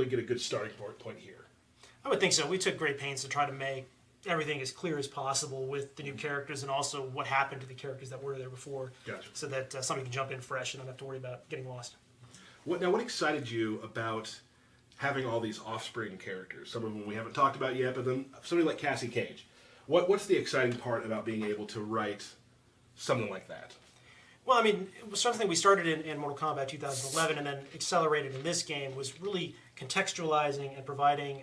really get a good starting point here. I would think so. We took great pains to try to make everything as clear as possible with the new characters and also what happened to the characters that were there before. Gotcha. So that somebody can jump in fresh and don't have to worry about getting lost. What excited you about having all these offspring characters? Some of them we haven't talked about yet, but then somebody like Cassie Cage. What's the exciting part about being able to write something like that? Well, I mean, it was something we started in Mortal Kombat 2011 and then accelerated in this game was really contextualizing and providing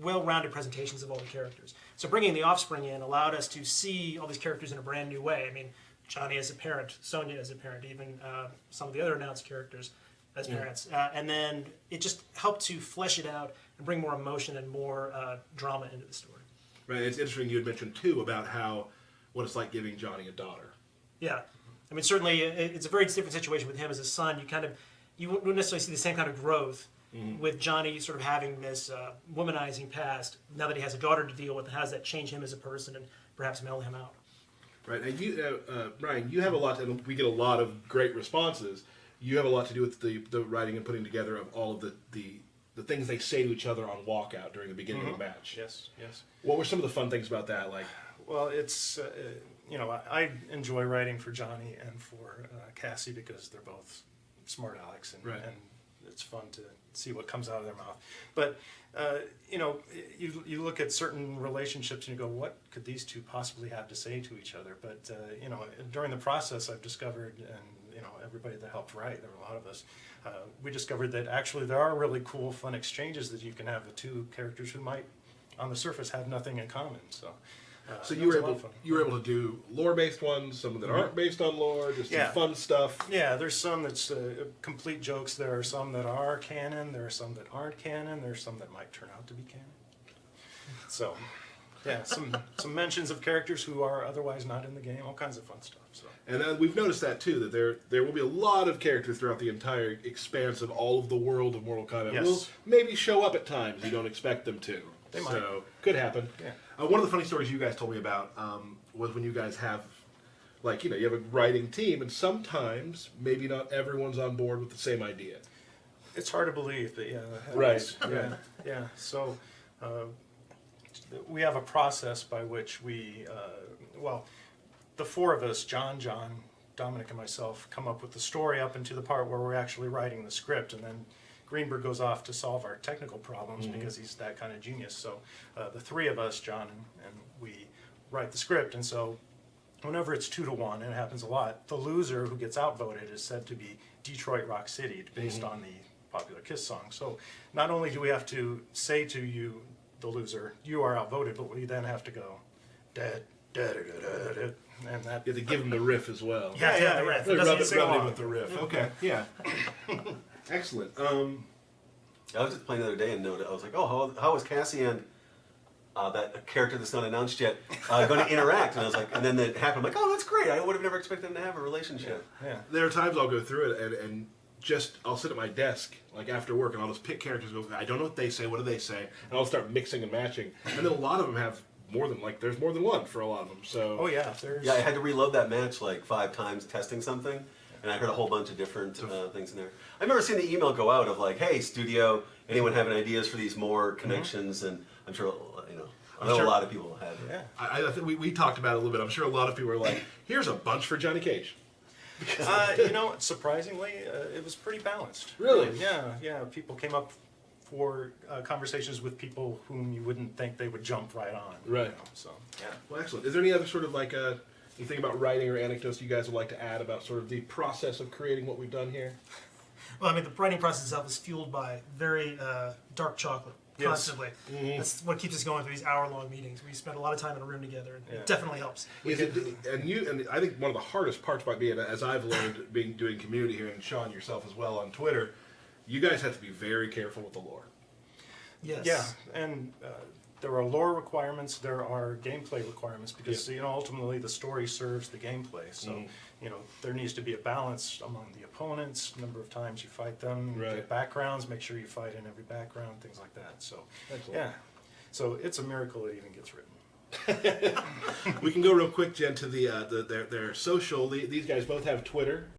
well-rounded presentations of all the characters. So bringing the offspring in allowed us to see all these characters in a brand new way. I mean, Johnny as a parent, Sonya as a parent, even some of the other announced characters as parents. And then it just helped to flesh it out and bring more emotion and more drama into the story. Right. It's interesting you had mentioned, too, about what it's like giving Johnny a daughter. Yeah. I mean, certainly it's a very different situation with him as a son. You wouldn't necessarily see the same kind of growth with Johnny sort of having this womanizing past. Now that he has a daughter to deal with, how does that change him as a person and perhaps mellow him out? Right. And you, Ryan, you have a lot, and we get a lot of great responses. You have a lot to do with the writing and putting together of all of the things they say to each other on walkout during the beginning of the match. Yes, yes. What were some of the fun things about that? Like, well, it's I enjoy writing for Johnny and for Cassie because they're both smart Alex, and it's fun to see what comes out of their mouth. But you look at certain relationships and you go, what could these two possibly have to say to each other? But during the process, I've discovered, and everybody that helped write, there were a lot of us. We discovered that actually there are really cool, fun exchanges that you can have with two characters who might, on the surface, have nothing in common. So you were able to do lore-based ones, some that aren't based on lore, just some fun stuff. Yeah, there's some that's complete jokes. There are some that are canon. There are some that aren't canon. There's some that might turn out to be canon. So, yeah, some mentions of characters who are otherwise not in the game. All kinds of fun stuff. So. And we've noticed that too, that there will be a lot of characters throughout the entire expanse of all of the world of Mortal Kombat. Yes. Will maybe show up at times you don't expect them to. They might. So, could happen. Yeah. One of the funny stories you guys told me about was when you guys have, you have a writing team, and sometimes maybe not everyone's on board with the same idea. It's hard to believe, but yeah. Right. Yeah. So we have a process by which we, the four of us, John, Dominic, and myself, come up with the story up into the part where we're actually writing the script, and then Greenberg goes off to solve our technical problems because he's that kind of genius. So the three of us, John and we, write the script, and so whenever it's 2-1, and it happens a lot, the loser who gets outvoted is said to be Detroit Rock City, based on the popular Kiss song. So not only do we have to say to you, the loser, you are outvoted, but we then have to go, dead, and that. You have to give them the riff as well. Yeah, the riff. Rub it in with the riff. Okay, yeah. Excellent. I was just playing the other day and noted, I was like, oh, how is Cassie and that character that's not announced yet going to interact? And I was like, and then it happened. I'm like, oh, that's great. I would have never expected them to have a relationship. Yeah. There are times I'll go through it and just I'll sit at my desk after work and I'll just pick characters. And go, I don't know what they say. What do they say? And I'll start mixing and matching. And then a lot of them have more than there's more than one for a lot of them. So I had to reload that match 5 times testing something. And I heard a whole bunch of different things in there. I remember seeing the email go out of hey, studio, anyone having ideas for these more connections? And I'm sure, I know a lot of people had. Yeah. I think we talked about it a little bit. I'm sure a lot of people were like, here's a bunch for Johnny Cage. Surprisingly, it was pretty balanced. Really? Yeah. People came up for conversations with people whom you wouldn't think they would jump right on. Right. So, yeah. Well, excellent. Is there any other sort of anything about writing or anecdotes you guys would like to add about sort of the process of creating what we've done here? Well, I mean, the writing process itself is fueled by very dark chocolate constantly. That's what keeps us going through these hour-long meetings. We spend a lot of time in a room together, and it definitely helps. And I think one of the hardest parts might be, as I've learned doing community here, and Sean yourself as well on Twitter, you guys have to be very careful with the lore. Yes. Yeah, and there are lore requirements, there are gameplay requirements, because ultimately the story serves the gameplay. So there needs to be a balance among the opponents, number of times you fight them, get backgrounds, make sure you fight in every background, things like that. So so it's a miracle it even gets written. We can go real quick, Jen, to their social. These guys both have Twitter.